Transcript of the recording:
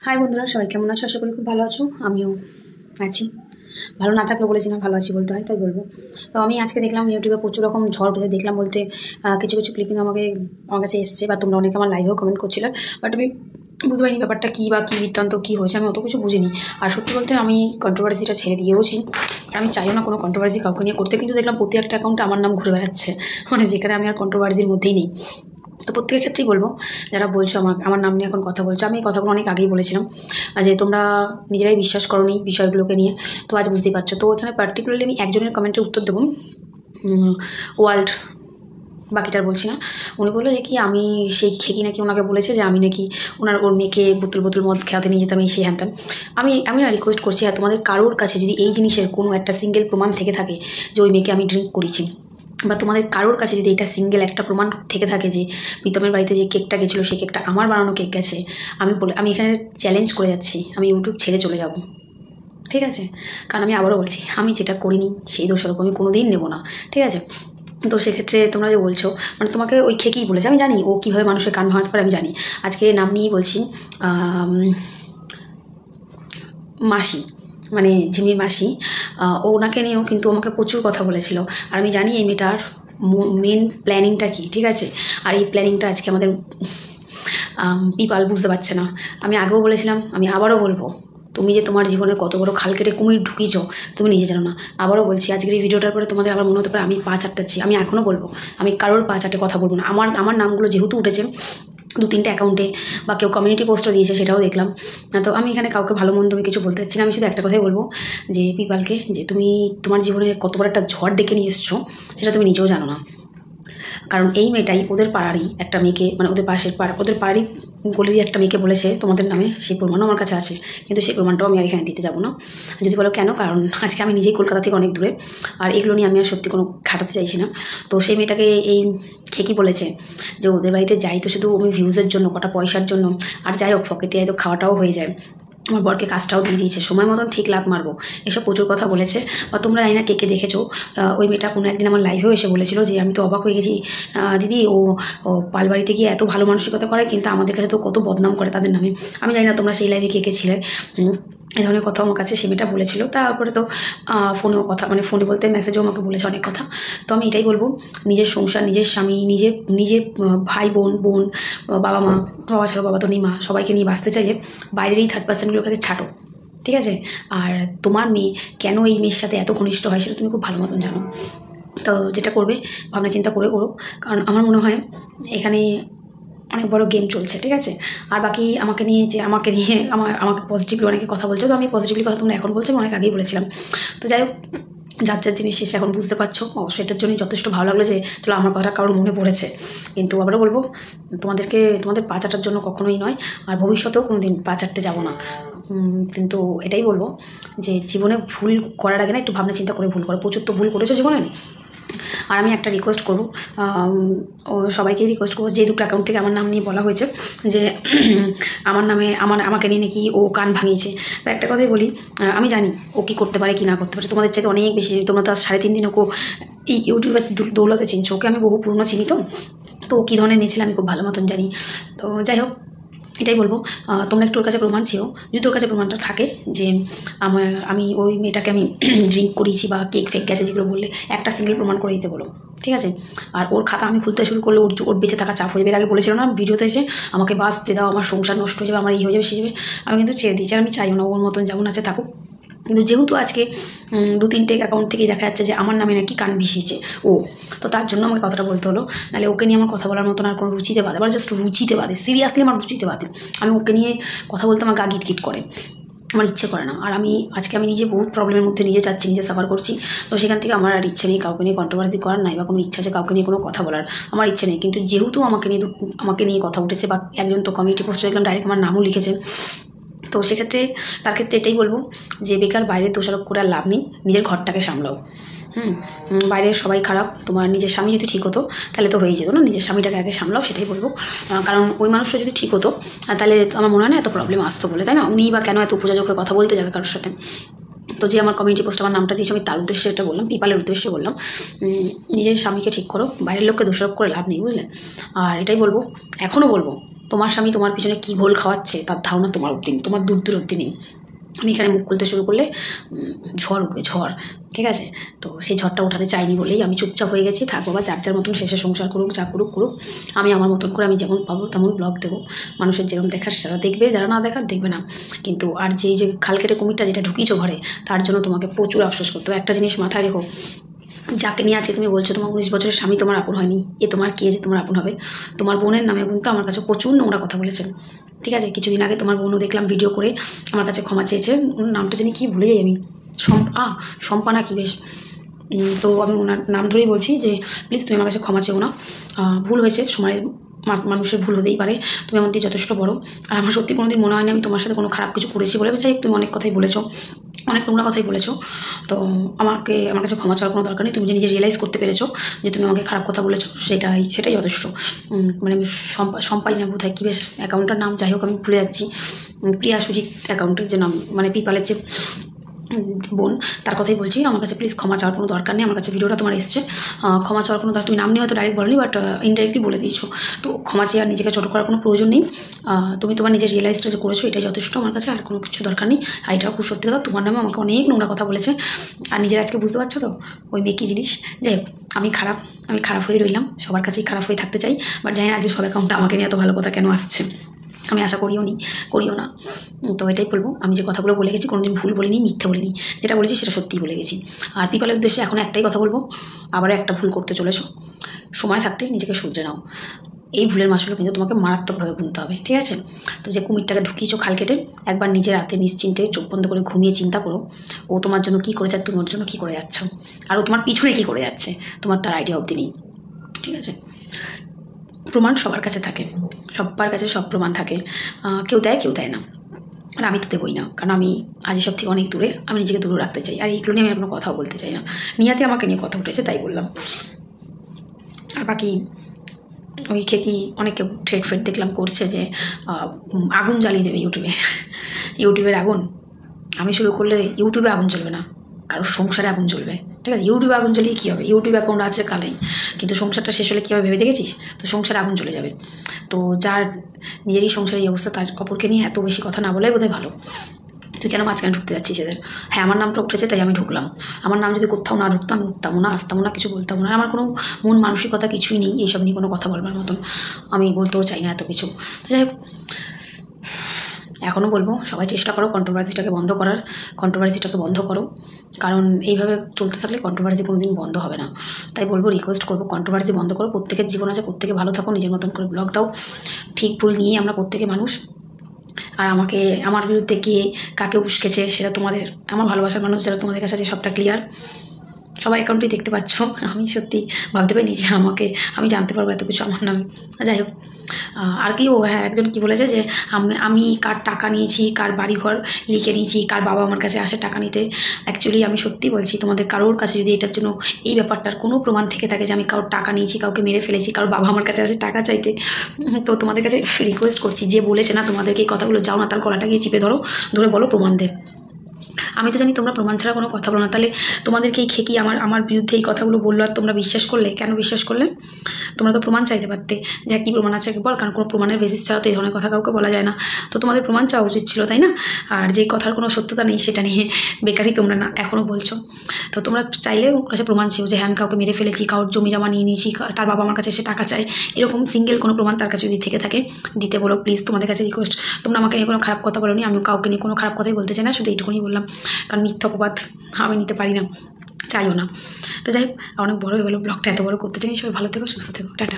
High বন্ধুরা, সবাই কেমন আছো? আশা করি খুব ভালো আছো। আমিও আছি। ভালো না থাকলেও বলেছি না, ভালো আছি বলতে হয়, তাই বলবো। তো আমি আজকে দেখলাম ইউটিউবে প্রচুর রকম ঝড় উঠেছে। দেখলাম বলতে কিছু কিছু ক্লিপিং আমার কাছে এসছে, বা তোমরা অনেকে আমার লাইভেও কমেন্ট করছিলে, বাট আমি বুঝতে পারিনি ব্যাপারটা কী বা কী বৃত্তান্ত কী হয়েছে, আমি অত কিছু বুঝিনি। আর সত্যি বলতে আমি কন্ট্রোভার্সিটা ছেড়ে দিয়েওছি, আর আমি চাইও না কোনো কন্ট্রোভার্সি কাউকে নিয়ে করতে, কিন্তু দেখলাম প্রতি একটা অ্যাকাউন্টে আমার নাম ঘুরে বেড়াচ্ছে, মানে যেখানে আমি আর কন্ট্রোভার্সির মধ্যেই নেই। তো প্রত্যেকের ক্ষেত্রেই বলবো, যারা বলছো আমার নাম নিয়ে এখন কথা বলছো, আমি এই কথাগুলো অনেক আগেই বলেছিলাম যে তোমরা নিজেরাই বিশ্বাস করোনি বিষয়গুলোকে নিয়ে, তো আজ বুঝতেই পারছো। তো এখানে পার্টিকুলারলি আমি একজনের কমেন্টের উত্তর দেবো, ওয়ার্ল্ড, বাকিটার বলছি না। উনি বললো যে কি আমি সেই খেকি নাকি ওনাকে বলেছে যে আমি নাকি ওর মেয়েকে বোতল বোতল মদ খেয়াতে নিয়ে যেতাম, এই সে হ্যানতাম। আমি না রিকোয়েস্ট করছি, হ্যাঁ তোমাদের কারোর কাছে যদি এই জিনিসের কোনো একটা সিঙ্গেল প্রমাণ থেকে থাকে যে ওই মেয়েকে আমি ড্রিঙ্ক করেছি, বা তোমাদের কারোর কাছে যদি এটা সিঙ্গেল একটা প্রমাণ থেকে থাকে যে প্রীতমের বাড়িতে যে কেকটা গেছিলো সেই কেকটা আমার বানানো কেক গেছে, আমি এখানে চ্যালেঞ্জ করে যাচ্ছি, আমি ইউটিউব ছেড়ে চলে যাব, ঠিক আছে? কারণ আমি আবারও বলছি, আমি যেটা করিনি সেই দোষারোপ আমি কোনো দিন নেবো না, ঠিক আছে? তো সেক্ষেত্রে তোমরা যে বলছো, মানে তোমাকে ওই খেকেই বলেছে, আমি জানি ও কীভাবে মানুষের কান ভাঙাতে পারে, আমি জানি। আজকে নাম নিয়েই বলছি, মাসি, মানে ঝিমির মাসি, ওনাকে নিয়েও কিন্তু আমাকে প্রচুর কথা বলেছিল, আর আমি জানি এই মেয়েটার মেন প্ল্যানিংটা কী, ঠিক আছে? আর এই প্ল্যানিংটা আজকে আমাদের পিপাল বুঝতে পারছে না। আমি আগেও বলেছিলাম, আমি আবারও বলবো, তুমি যে তোমার জীবনে কত বড় খাল কেটে কুমির ঢুকিয়েছো তুমি নিজে জানো না। আবারও বলছি, আজকের এই ভিডিওটার পরে তোমাদের আবার মনে হতে পারে আমি পা চাটতাচ্ছি, আমি এখনও বলবো আমি কারোর পা চাটে কথা বলবো না। আমার নামগুলো যেহেতু উঠেছে 2-3টে অ্যাকাউন্টে, বা কেউ কমিউনিটি পোস্টও দিয়েছে, সেটাও দেখলাম। তো আমি এখানে কাউকে ভালো মন্দ আমি কিছু বলতে চাচ্ছি না, আমি শুধু একটা কথাই বলবো যে পিপালকে, যে তুমি তোমার জীবনে কত বড় একটা ঝড় ডেকে নিয়ে এসছো সেটা তুমি নিজেও জানো না। কারণ এই মেয়েটাই ওদের পাড়ারই একটা মেয়েকে, মানে ওদের ওদের পাড়ারই গলিরই একটা মেয়েকে বলেছে তোমাদের নামে, সেই প্রমাণও আমার কাছে আছে, কিন্তু সেই প্রমাণটাও আমি আর এখানে দিতে যাবো না। যদি বলো কেন, কারণ আজকে আমি নিজেই কলকাতা থেকে অনেক দূরে, আর এগুলো নিয়ে আমি আর সত্যি কোনো খাটাতে চাইছি না। তো সেই মেয়েটাকে এই খেকি বলেছে যে ওদের বাড়িতে যাই তো শুধু আমি ভিউজের জন্য, কটা পয়সার জন্য, আর যাই হোক পকেটে তো খাওয়াটাও হয়ে যায়, আমার বরকে কাজটাও দিয়ে দিয়েছে, সময় মতন ঠিক লাভ মারবো, এসব প্রচুর কথা বলেছে। বা তোমরা জানি না কে কে দেখেছো, ওই মেয়েটা কোনো একদিন আমার লাইভেও এসে বলেছিল যে আমি তো অবাক হয়ে গেছি দিদি, ও পালবাড়িতে গিয়ে এত ভালো মানসিকতা করে, কিন্তু আমাদের কাছে তো কত বদনাম করে তাদের নামে। আমি জানি না তোমরা সেই লাইভে কে কে ছিলে, এই ধরনের কথা আমার কাছে সে মেয়েটা বলেছিল। তারপরে তো ফোনেও কথা, মানে ফোনে বলতে মেসেজও আমাকে বলেছে অনেক কথা। তো আমি এটাই বলবো, নিজের সংসার, নিজের স্বামী, নিজের ভাই বোন, বাবা মা, বাবা ছাড়ো, বাবা তো নেই, মা, সবাইকে নিয়ে বাঁচতে চাইলে বাইরের এই থার্ড পার্সনগুলোকে ছাড়ো, ঠিক আছে? আর তোমার মেয়ে কেন এই মেয়ের সাথে এত ঘনিষ্ঠ হয় সেটা তুমি খুব ভালো মতন জানো। তো যেটা করবে ভাবনা চিন্তা করে করো, কারণ আমার মনে হয় এখানে অনেক বড় গেম চলছে, ঠিক আছে? আর বাকি আমাকে নিয়ে আমাকে পজিটিভলি অনেকে কথা বলছো, তো আমি পজিটিভলি কথা তোমরা এখন বলছো, আমি অনেক আগেই বলেছিলাম। তো যাই হোক, যার জিনিস শেষে এখন বুঝতে পারছো, অবশ্যই এটার জন্যই যথেষ্ট ভালো লাগলো যে চলো আমার কথা কারোর মনে পড়েছে। কিন্তু আবারও বলবো, তোমাদের পা চাটার জন্য কখনোই নয়, আর ভবিষ্যতেও কোনো দিন পা চাটতে যাবো না। কিন্তু এটাই বলবো যে জীবনে ভুল করার আগে না একটু ভাবনা চিন্তা করে ভুল করো। প্রচুর তো ভুল করেছো জীবনে। আর আমি একটা রিকোয়েস্ট করবো, সবাইকেই রিকোয়েস্ট করবো, যে দুটো অ্যাকাউন্ট থেকে আমার নাম নিয়ে বলা হয়েছে যে আমাকে নিয়ে নাকি ও কান ভাঙিয়েছে, তো একটা কথাই বলি, আমি জানি ও কী করতে পারে কি না করতে পারে, তোমাদের চাইতে অনেক বেশি। তোমরা তো 3.5 দিন ওকে এই ইউটিউবের দৌলতে চিনছো, ওকে আমি বহু পুরনো চিনি, তো ও কী ধরনের মেয়ে ছিল আমি খুব ভালো মতন জানি। তো যাই হোক, এটাই বলবো, তোমরা একটু ওর কাছে প্রমাণ চেয়েও, যদি ওর কাছে প্রমাণটা থাকে যে আমি ওই মেয়েটাকে আমি ড্রিঙ্ক করিয়েছি বা কেক ফেক গেছে যেগুলো বললে, একটা সিঙ্গেল প্রমাণ করে দিতে বলো, ঠিক আছে? আর ওর খাতা আমি খুলতে শুরু করলে ওর বেঁচে থাকা চাপ হয়ে যাবে। আগে বলেছিল না ভিডিওতে এসে আমাকে বাঁচতে দাও, আমার সংসার নষ্ট হয়ে যাবে, আমার হয়ে যাবে সে যাবে, আমি কিন্তু ছেড়ে দিয়েছি। আর আমি চাইও না ওর মতন যেমন আছে থাকুক, কিন্তু যেহেতু আজকে 2-3টে অ্যাকাউন্ট থেকেই দেখা যাচ্ছে যে আমার নামে নাকি কান ভিসিয়েছে ও, তো তার জন্য আমাকে কথাটা বলতে হলো। নাহলে ওকে নিয়ে আমার কথা বলার মতন আর কোনো রুচিতে বাদে, আবার জাস্ট রুচিতে বাদে, সিরিয়াসলি আমার রুচিতে বাদে। আমি ওকে নিয়ে কথা বলতে আমার গা গিটগিট করে, আমার ইচ্ছে করে না। আর আজকে আমি নিজে বহুত প্রবলেমের মধ্যে নিজে যাচ্ছি, নিজে সাফার করছি, তো সেখান থেকে আমার আর ইচ্ছে নেই কাউকে নিয়ে কন্ট্রোভার্সি করার, নাই বা কোনো ইচ্ছা আছে কাউকে নিয়ে কোনো কথা বলার, আমার ইচ্ছে নেই। কিন্তু যেহেতু আমাকে নিয়ে কথা উঠেছে, বা একজন তো কমিউনিটি পোস্টে দেখলাম ডাইরেক্ট আমার নামও লিখেছে, তো সেক্ষেত্রে তার ক্ষেত্রে এটাই বলবো যে বেকার বাইরের দোষারোপ করে আর লাভ নেই, নিজের ঘরটাকে সামলাও। বাইরের সবাই খারাপ, তোমার নিজের স্বামী যদি ঠিক হতো তাহলে তো হয়েই যেত না, নিজের স্বামীটাকে আগে সামলাও, সেটাই বলবো। কারণ ওই মানুষটা যদি ঠিক হতো তাহলে আমার মনে হয় না এত প্রবলেম আসতো বলে, তাই না? উনি বা কেন এত উপযাজকে কথা বলতে যাবে কারোর সাথে? তো যে আমার কমিউনিটি পোস্ট আমার নামটা দিয়েছে, আমি তার উদ্দেশ্যে এটা বললাম, পিপালের উদ্দেশ্যে বললাম, নিজের স্বামীকে ঠিক করো, বাইরের লোককে দোষারোপ করে লাভ নেই, বুঝলে? আর এটাই বলবো, এখনও বলবো, তোমার স্বামী তোমার পিছনে কী ঘোল খাওয়াচ্ছে তার ধারণা তোমার অবধি নেই, তোমার দূর দূর অবধি নেই। আমি এখানে মুখ খুলতে শুরু করলে ঝড় উঠবে, ঝড়, ঠিক আছে? তো সেই ঝড়টা উঠাতে চাইনি বলেই আমি চুপচাপ হয়ে গেছি। থাক বাবা, যার যার মতন শেষে সংসার করুক, যা করুক করুক, আমি আমার মতন করে আমি যেমন পাবো তেমন ব্লগ দেবো। মানুষের যেরকম দেখার যারা দেখবে, যারা না দেখার দেখবে না। কিন্তু আর যে খাল কেটে কুমিরটা যেটা ঢুকিয়েছো ঘরে, তার জন্য তোমাকে প্রচুর আফসোস করতে হবে। একটা জিনিস মাথায় রেখো, যাকে নিয়ে আজকে তুমি বলছো তোমার 19 বছরের স্বামী তোমার আপন হয়নি, এ তোমার কে যে তোমার আপন হবে? তোমার বোনের নামে কিন্তু আমার কাছে প্রচুর নোংরা কথা বলেছেন, ঠিক আছে? কিছুদিন আগে তোমার বোনও দেখলাম ভিডিও করে আমার কাছে ক্ষমা চেয়েছে। নামটা জানি কি ভুলে যাই আমি, শম্পা না কি বেশ। তো আমি ওনার নাম ধরেই বলছি যে প্লিজ তুমি আমার কাছে ক্ষমা চেও না, ভুল হয়েছে, সময়ের মানুষের ভুল হতেই পারে। তুমি আমার দিয়ে যথেষ্ট বড়, আর আমার সত্যি কোনোদিন মনে হয় না আমি তোমার সাথে কোনো খারাপ কিছু করেছি বলে। যাই হোক, তুমি অনেক কথাই বলেছো, অনেক নোংরা কথাই বলেছো। তো আমার কাছে ক্ষমা চাওয়ার কোনো দরকার নেই। তুমি যে নিজে রিয়েলাইজ করতে পেরেছো যে তুমি আমাকে খারাপ কথা বলেছো, সেটাই যথেষ্ট। মানে আমি সম্পাই না বোধ হয় কী বেশ অ্যাকাউন্টটার নাম, যাই হোক আমি ভুলে যাচ্ছি। প্রিয়া সুজিত অ্যাকাউন্টের যে নাম, মানে পিপালের যে বোন, তার কথাই বলছি। আমার কাছে প্লিজ ক্ষমা চাওয়ার কোনো দরকার নেই। আমার কাছে ভিডিওটা তোমার এসছে, ক্ষমা চাওয়ার কোনো দরকার, তুমি নাম নিয়ে হয়তো ডাইরেক্ট বলনি, বাট ইনডাইরেক্টলি বলে দিয়েছো। তো ক্ষমা চেয়ে আর নিজেকে ছোটো করার কোনো প্রয়োজন নেই। তুমি তোমার নিজের রিয়েলাইজটা যে করেছো, এটাই যথেষ্ট আমার কাছে, আর কোনো কিছু দরকার নেই। আর এটাও খুব সত্যি কথা, তোমার নামে আমাকে অনেক নোংরা কথা বলেছে, আর নিজের আজকে বুঝতে পারছো তো ওই মেয়ে কী জিনিস। যাই হোক, আমি খারাপ হয়ে রইলাম, সবার কাছেই খারাপ হয়ে থাকতে চাই, বাট জানি না আজকে সব অ্যাকাউন্টে আমাকে নিয়ে এত ভালো কথা কেন আসছে। আমি আশা করিও না। তো এটাই বলবো, আমি যে কথাগুলো বলে গেছি কোনোদিন ভুল বলিনি, মিথ্যে বলিনি, যেটা বলেছি সেটা সত্যিই বলে গেছি। আর পিপালের উদ্দেশ্যে এখন একটাই কথা বলবো, আবারও একটা ভুল করতে চলেছো, সময় থাকতে নিজেকে শুধরে নাও। এই ভুলের মাসুলও কিন্তু তোমাকে মারাত্মকভাবে গুনতে হবে, ঠিক আছে? তো যে কুমিরটাকে ঢুকিয়েছো খাল কেটে, একবার নিজের রাতে নিশ্চিন্তে চোখ বন্ধ করে ঘুমিয়ে চিন্তা করো, ও তোমার জন্য কী করে যাচ্ছে, তোমার জন্য কী করে যাচ্ছ, আর ও তোমার পিছনে কী করে যাচ্ছে, তোমার তার আইডিয়া অবধি নেই, ঠিক আছে? প্রমাণ সবার কাছে থাকে, সবার কাছে সব প্রমাণ থাকে, কেউ দেয় না, আর আমি তো দেবই না, কারণ আমি আজ সব থেকে অনেক দূরে, আমি নিজেকে দূরে রাখতে চাই। আর এইগুলো নিয়ে আমি কোনো কথাও বলতে চাই না। নিয়াতে আমাকে নিয়ে কথা উঠেছে তাই বললাম। আর বাকি ওই খেকি অনেকে ফেট দেখলাম করছে যে আগুন জ্বালিয়ে দেবে ইউটিউবের আগুন। আমি শুরু করলে ইউটিউবে আগুন জ্বলবে না, কারোর সংসারে আগুন জ্বলবে, ঠিক আছে? ইউটিউবে আগুন জ্বলিয়ে কী হবে? ইউটিউব অ্যাকাউন্ট আছে কালেই, কিন্তু সংসারটা শেষ হলে কী হবে ভেবে দেখেছিস? তো সংসারে আগুন চলে যাবে। তো যার নিজেরই সংসারের এই অবস্থা, তার অপরকে নিয়ে এত বেশি কথা না বলাই বোধহয় ভালো। তুই কেন মাঝখানে ঢুকতে যাচ্ছিস এদের? হ্যাঁ, আমার নামটা উঠেছে তাই আমি ঢুকলাম। আমার নাম যদি কোথাও না ঢুকতাম, আমি উঠতামও না, আসতামও না, কিছু বলতাম না। আমার কোনো মন মানসিকতা কিছুই নেই এইসব নিয়ে কোনো কথা বলবার মতন, আমি বলতেও চাই না এত কিছু। যাই হোক, এখনও বলবো সবাই চেষ্টা করো কন্ট্রোভার্সিটাকে বন্ধ করো, কারণ এইভাবে চলতে থাকলে কন্ট্রোভার্সি কোনো দিন বন্ধ হবে না। তাই বলবো, রিকোয়েস্ট করবো, কন্ট্রোভার্সি বন্ধ করো। প্রত্যেকের জীবন আছে, প্রত্যেকে ভালো থাকো, নিজের মতন করে ব্লগ দাও। ঠিক ভুল নিয়ে আমরা প্রত্যেকে মানুষ। আর আমার বিরুদ্ধে কে কাকে উস্কেছে সেটা আমার ভালোবাসার মানুষ যারা তোমাদের কাছে আছে সবটা ক্লিয়ার, সবাই অ্যাকাউন্টেই দেখতে পাচ্ছ। আমি সত্যি ভাবতে পারিনি যে আমি জানতে পারবো এত কিছু আমার নামে। যাই হোক, আর কি হ্যাঁ, একজন কি বলেছে যে আমি কার টাকা নিয়েছি, কার বাড়িঘর লিখে নিয়েছি, কার বাবা আমার কাছে আসে টাকা নিতে। অ্যাকচুয়ালি আমি সত্যি বলছি, তোমাদের কারোর কাছে যদি এটার জন্য এই ব্যাপারটার কোনো প্রমাণ থেকে থাকে যে আমি কারোর টাকা নিয়েছি, কাউকে মেরে ফেলেছি, কারোর বাবা আমার কাছে আসে টাকা চাইতে, তো তোমাদের কাছে রিকোয়েস্ট করছি, যে বলেছে না তোমাদেরকে এই কথাগুলো, যাও না তার গলাটা গিয়ে চিপে ধরে বলো প্রমাণ দেব। আমি তো জানি তোমরা প্রমাণ ছাড়া কোনো কথা বলো না, তাহলে তোমাদেরকে এই খেকি আমার বিরুদ্ধে এই কথাগুলো বললো আর তোমরা বিশ্বাস করলে। কেন বিশ্বাস করলে? তোমরা তো প্রমাণ চাইতে পারতে, যে কী প্রমাণ আছে বল, কারণ কোনো প্রমাণের বেসিস ছাড়া তো এই ধরনের কথা কাউকে বলা যায় না। তো তোমাদের প্রমাণ চাওয়া উচিত ছিল, তাই না? আর যে কথার কোনো সত্যতা নেই সেটা নিয়ে বেকারই তোমরা না এখনও বলছো। তো তোমরা চাইলে ওর কাছে প্রমাণ ছিল যে হ্যাঁ আমি কাউকে মেরে ফেলেছি, কারোর জমি জমা নিয়ে নিয়েছি, তার বাবা আমার কাছে এসে টাকা চায়, এরকম সিঙ্গেল কোনো প্রমাণ তার কাছে যদি থেকে থাকে দিতে বলো প্লিজ। তোমাদের কাছে রিকোয়েস্ট, তোমরা আমাকে নিয়ে কোনো খারাপ কথা বলোনি, আমিও কাউকে নিয়ে কোনো খারাপ কথাই বলতে চাই না, শুধু এইটুকুনি বললাম, কারণ মিথ্যা অপবাদ আমি নিতে পারি না, চাইও না। তো যাই হোক, অনেক বড় হয়ে গেলো ব্লগটা, এত বড় করতে চাই। সবাই ভালো থেকো, সুস্থ থেকো, টাটা।